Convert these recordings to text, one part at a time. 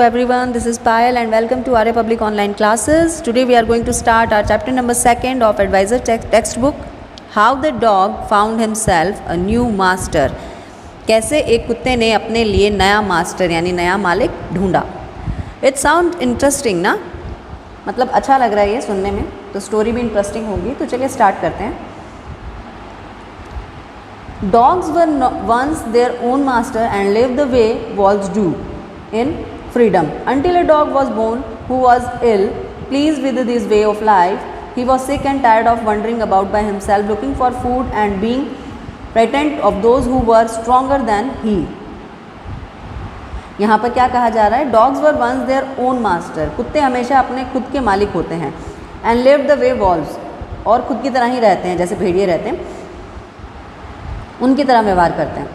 everyone, this is Payal and welcome to Arya Public Online Classes. Today we are going to start our chapter number 2 of Advisor textbook, How the Dog Found Himself a New Master. कैसे एक कुत्ते ने अपने लिए नया master यानी नया मालिक ढूंढा. It sound interesting ना, मतलब अच्छा लग रहा है ये सुनने में, तो स्टोरी भी इंटरेस्टिंग होगी. तो चलिए स्टार्ट करते हैं. Dogs were once their own master and lived the way wolves do, in freedom. Until a dog was born who was ill, pleased with this way of life. He was sick and tired of wandering about by himself, looking for food and being frightened of those who were stronger than he. यहाँ पर क्या कहा जा रहा है? Dogs were once their own master. कुत्ते हमेशा अपने खुद के मालिक होते हैं. And lived the way wolves, और खुद की तरह ही रहते हैं, जैसे भेड़िए रहते हैं, उनकी तरह व्यवहार करते हैं.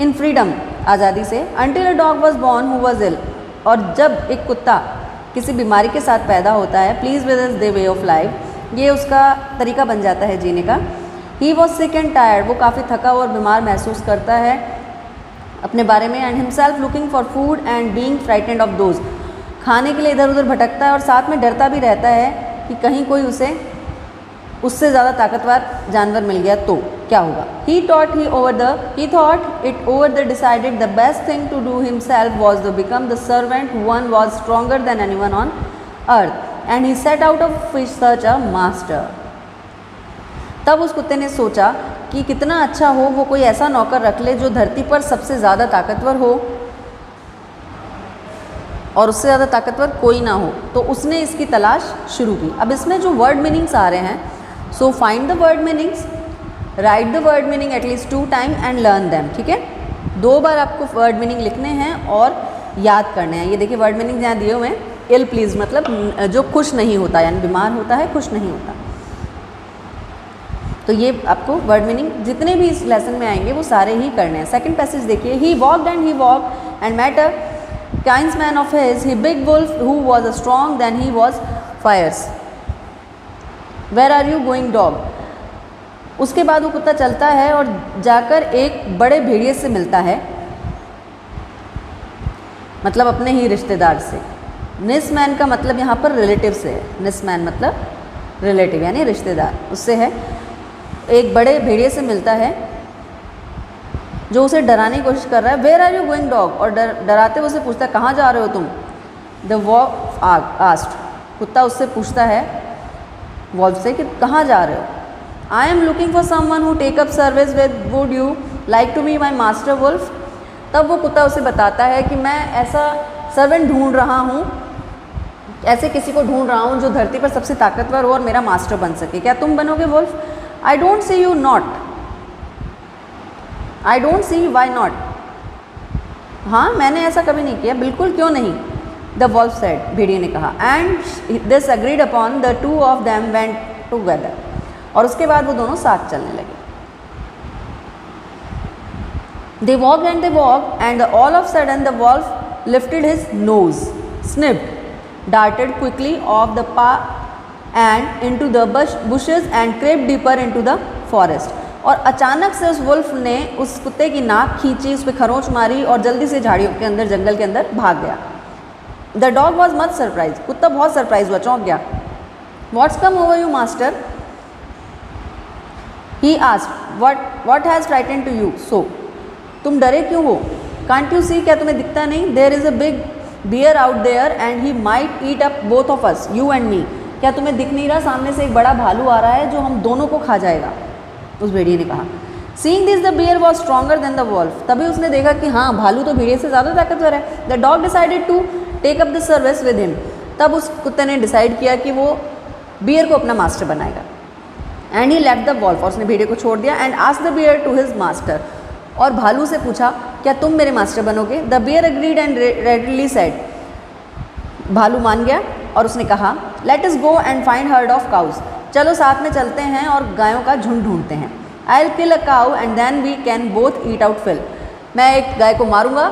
इन फ्रीडम, आज़ादी से. Until a dog was born who was ill, और जब एक कुत्ता किसी बीमारी के साथ पैदा होता है, please with the way of life, ये उसका तरीका बन जाता है जीने का. He was sick and tired, वो काफ़ी थका और बीमार महसूस करता है अपने बारे में. And himself looking for food and being frightened of those, खाने के लिए इधर उधर भटकता है और साथ में डरता भी रहता है कि कहीं कोई उससे ज़्यादा ताकतवर जानवर मिल गया तो क्या होगा. He thought it over the decided the best thing to do himself was to become the servant. One was stronger than anyone on earth and he set out to search a master. तब उस कुत्ते ने सोचा कि कितना अच्छा हो वो कोई ऐसा नौकर रख ले जो धरती पर सबसे ज़्यादा ताकतवर हो और उससे ज़्यादा ताकतवर कोई ना हो. तो उसने इसकी तलाश शुरू की. अब इसमें जो वर्ड मीनिंग्स आ रहे हैं, so find the word meanings, right the word meaning at least 2 time and learn them. ठीक है, 2 बार आपको वर्ड मीनिंग लिखने हैं और याद करने हैं. ये देखिए वर्ड मीनिंग यहाँ दिए हुए हैं. इल प्लीज मतलब जो खुश नहीं होता, यानी बीमार होता है, खुश नहीं होता. तो ये आपको वर्ड मीनिंग जितने भी इस लेसन में आएंगे वो सारे ही करने हैं. सेकंड पैसेज देखिए. He walked and met a kinsman of his, he big wolf who was strong than he was fierce. Where are you going dog? उसके बाद वो कुत्ता चलता है और जाकर एक बड़े भेड़िए से मिलता है, मतलब अपने ही रिश्तेदार से. निसमैन का मतलब यहाँ पर रिलेटिव से है. निसमैन मतलब रिलेटिव यानी रिश्तेदार, उससे है. एक बड़े भेड़िए से मिलता है जो उसे डराने की कोशिश कर रहा है. Where are you going dog, और डराते हुए उसे पूछता है कहाँ जा रहे हो तुम. द वॉल्फ आस्क्ड, कुत्ता उससे पूछता है वॉल्फ से कि कहाँ जा रहे हो. I am looking for someone who take up service with, would you like to be my master wolf. तब वो कुत्ता उसे बताता है कि मैं ऐसा सर्वेंट ढूंढ रहा हूँ, ऐसे किसी को ढूंढ रहा हूँ जो धरती पर सबसे ताकतवर हो और मेरा मास्टर बन सके. क्या तुम बनोगे wolf? I don't see you not, I don't see why not. हाँ, मैंने ऐसा कभी नहीं किया, बिल्कुल क्यों नहीं. द वॉल्फ सेड, भेड़िए ने कहा. And this agreed upon, the 2 of them went together, और उसके बाद वो दोनों साथ चलने लगे. They walk and all of sudden the wolf lifted his nose, sniffed, darted quickly off the path and into the bushes and crept deeper into the forest. और अचानक से उस वुल्फ ने उस कुत्ते की नाक खींची, उस पर खरोंच मारी और जल्दी से झाड़ियों के अंदर, जंगल के अंदर भाग गया. The dog was much surprise, कुत्ता बहुत सरप्राइज हुआ, चौंक गया. What's come over you master, he asked. What has frightened to you so, तुम डरे क्यों हो. कांट यू सी, क्या तुम्हें दिखता नहीं. There is a big bear out there and he might eat up both of us, you and me. क्या तुम्हें दिख नहीं रहा, सामने से एक बड़ा भालू आ रहा है जो हम दोनों को खा जाएगा, उस भेड़िए ने कहा. Seeing this the bear was stronger than the wolf, तभी उसने देखा कि हाँ, भालू तो भेड़िए से ज़्यादा ताकतवर है. The dog decided to take up the service with him, तब उस कुत्ते ने डिसाइड किया कि वो बियर को अपना मास्टर बनाएगा. And he left the wolf, और उसने भेड़िए को छोड़ दिया. And asked the bear to his master, और भालू से पूछा क्या तुम मेरे मास्टर बनोगे. The bear agreed and readily said, भालू मान गया और उसने कहा let us go and find herd of cows, चलो साथ में चलते हैं और गायों का झुंड ढूंढते हैं. I will kill a cow and then we can both eat our fill, मैं एक गाय को मारूंगा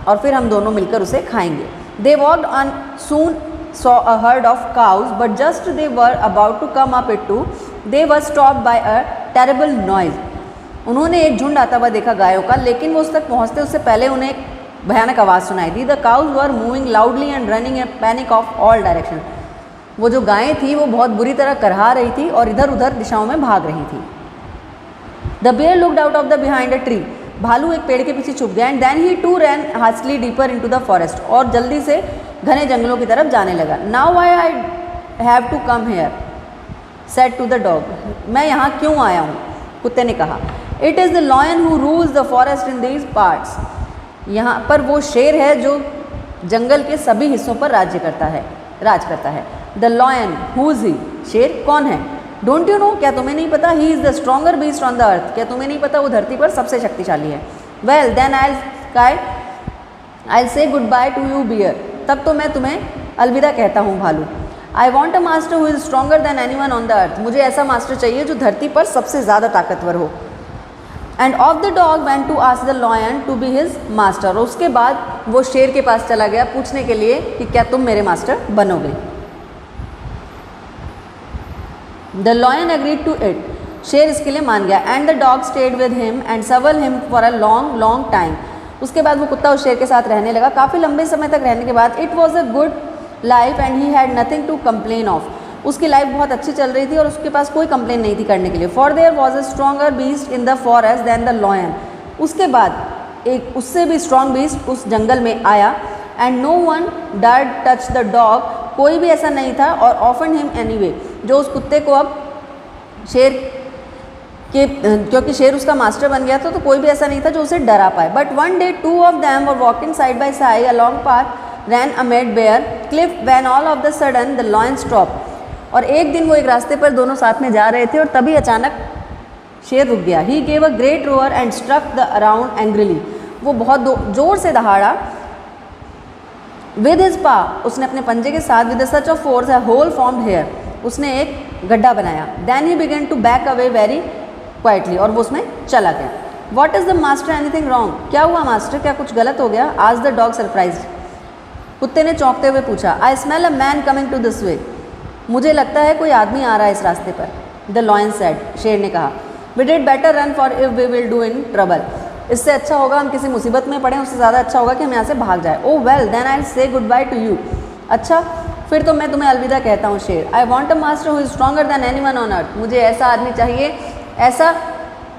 और फिर हम दोनों मिलकर उसे खाएंगे. They walked on soon saw a herd of cows but just they were about to come up it to, they were stopped by a terrible noise. उन्होंने एक झुंड आता हुआ देखा गायों का, लेकिन वो उस तक पहुँचते उससे पहले उन्हें भयानक आवाज़ सुनाई दी। The cows were moving loudly and running a panic of all direction. वो जो गायें थी वो बहुत बुरी तरह करहा रही थी और इधर उधर दिशाओं में भाग रही थी। The bear looked out of the behind a tree. भालू एक पेड़ के पीछे छुप गया and then he to ran hastily deeper into the forest. और जल्दी से घने जंगलों की तरफ जाने लगा। Now I have to come here said to the dog. मैं यहाँ क्यों आया हूँ, कुत्ते ने कहा। It is the lion who rules the forest in these parts. यहाँ पर वो शेर है जो जंगल के सभी हिस्सों पर राज करता है। The lion who is he, शेर कौन है। डोंट यू नो, क्या तुम्हें नहीं पता। He is the stronger beast on the अर्थ, क्या तुम्हें नहीं पता वो धरती पर सबसे शक्तिशाली है। Well then I say goodbye to you bear, तब तो मैं तुम्हें अलविदा कहता हूँ भालू। I want a master who is stronger than anyone on the earth. मुझे ऐसा मास्टर चाहिए जो धरती पर सबसे ज़्यादा ताकतवर हो। And off the dog went to ask the lion to be his master. उसके बाद वो शेर के पास चला गया पूछने के लिए कि क्या तुम मेरे मास्टर बनोगे। The lion agreed to it. शेर इसके लिए मान गया। And the dog stayed with him and served him for a long long time. उसके बाद वो कुत्ता उस शेर के साथ रहने लगा काफ़ी लंबे समय तक रहने के बाद। It was a good life and he had nothing to complain of. उसकी लाइफ बहुत अच्छी चल रही थी और उसके पास कोई कंप्लेन नहीं थी करने के लिए। For there was a stronger beast in the forest than the lion. उसके बाद एक उससे भी स्ट्रॉन्ग बीस्ट उस जंगल में आया। And no one dared touch the dog. कोई भी ऐसा नहीं था और ऑफन हिम एनीवे, जो उस कुत्ते को अब शेर के क्योंकि शेर उसका मास्टर बन गया था तो कोई भी ऐसा नहीं था जो उसे डरा पाए। But one day two of them were walking side by side along path ran a made bare cliff when all of the sudden the lion stop. और एक दिन वो एक रास्ते पर दोनों साथ में जा रहे थे और तभी अचानक शेर रुक गया। He gave a great roar and struck the ground angrily. वो बहुत जोर से दहाड़ा। विद हिज पा, उसने अपने पंजे के साथ with such of force a hole formed here, उसने एक गड्ढा बनाया। Then he began to back away very quietly, और वो उसमें चला गया। What is the master anything wrong. क्या हुआ मास्टर, क्या कुछ गलत हो गया। आज द डॉग सरप्राइज। कुत्ते ने चौंकते हुए पूछा। I smell a man coming to this way. मुझे लगता है कोई आदमी आ रहा है इस रास्ते पर। द लॉयन सेड, शेर ने कहा। We did better run for if we will do in trouble. इससे अच्छा होगा हम किसी मुसीबत में पड़े, उससे ज़्यादा अच्छा होगा कि हम यहाँ से भाग जाए। ओ well then I say goodbye to you. अच्छा फिर तो मैं तुम्हें अलविदा कहता हूँ शेर। आई want a master who is stronger than anyone on earth. मुझे ऐसा आदमी चाहिए, ऐसा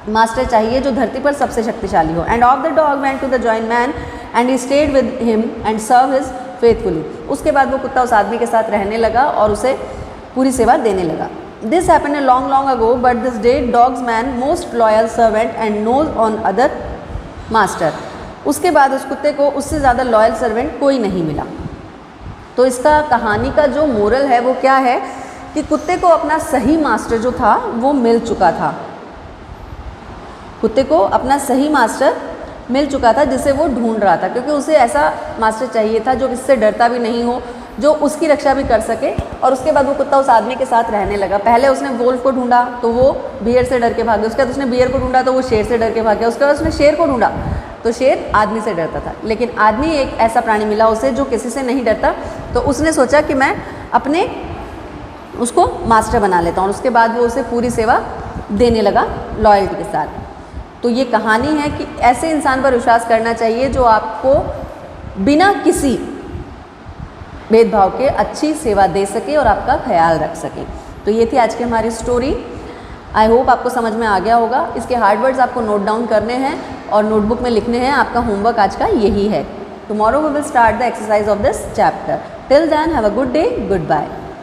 मास्टर चाहिए जो धरती पर सबसे शक्तिशाली हो। And off the dog went to the join man and he stayed with him and serve his faithfully. उसके बाद वो कुत्ता उस आदमी के साथ रहने लगा और उसे पूरी सेवा देने लगा। This happened a long long ago but this day dogs man most loyal servant and knows on other master. उसके बाद उस कुत्ते को उससे ज़्यादा लॉयल सर्वेंट कोई नहीं मिला। तो इसका कहानी का जो मोरल है वो क्या है कि कुत्ते को अपना सही मास्टर जो था वो मिल चुका था। कुत्ते को अपना सही मास्टर मिल चुका था जिसे वो ढूंढ रहा था, क्योंकि उसे ऐसा मास्टर चाहिए था जो इससे डरता भी नहीं हो, जो उसकी रक्षा भी कर सके। और उसके बाद वो कुत्ता उस आदमी के साथ रहने लगा। पहले उसने वोल्फ को ढूंढा तो वो बियर से डर के भाग गया। उसके बाद उसने बियर को ढूंढा तो वो शेर से डर के भाग गया। उसके बाद उसने शेर को ढूंढा तो शेर आदमी से डरता था। लेकिन आदमी एक ऐसा प्राणी मिला उसे जो किसी से नहीं डरता, तो उसने सोचा कि मैं अपने उसको मास्टर बना लेता हूँ। और उसके बाद वो उसे पूरी सेवा देने लगा लॉयल्टी के साथ। तो ये कहानी है कि ऐसे इंसान पर विश्वास करना चाहिए जो आपको बिना किसी भेदभाव के अच्छी सेवा दे सके और आपका ख्याल रख सके। तो ये थी आज की हमारी स्टोरी। आई होप आपको समझ में आ गया होगा। इसके हार्ड वर्ड्स आपको नोट डाउन करने हैं और नोटबुक में लिखने हैं। आपका होमवर्क आज का यही है। Tomorrow we will start the exercise of this chapter. Till then have a good day, good bye.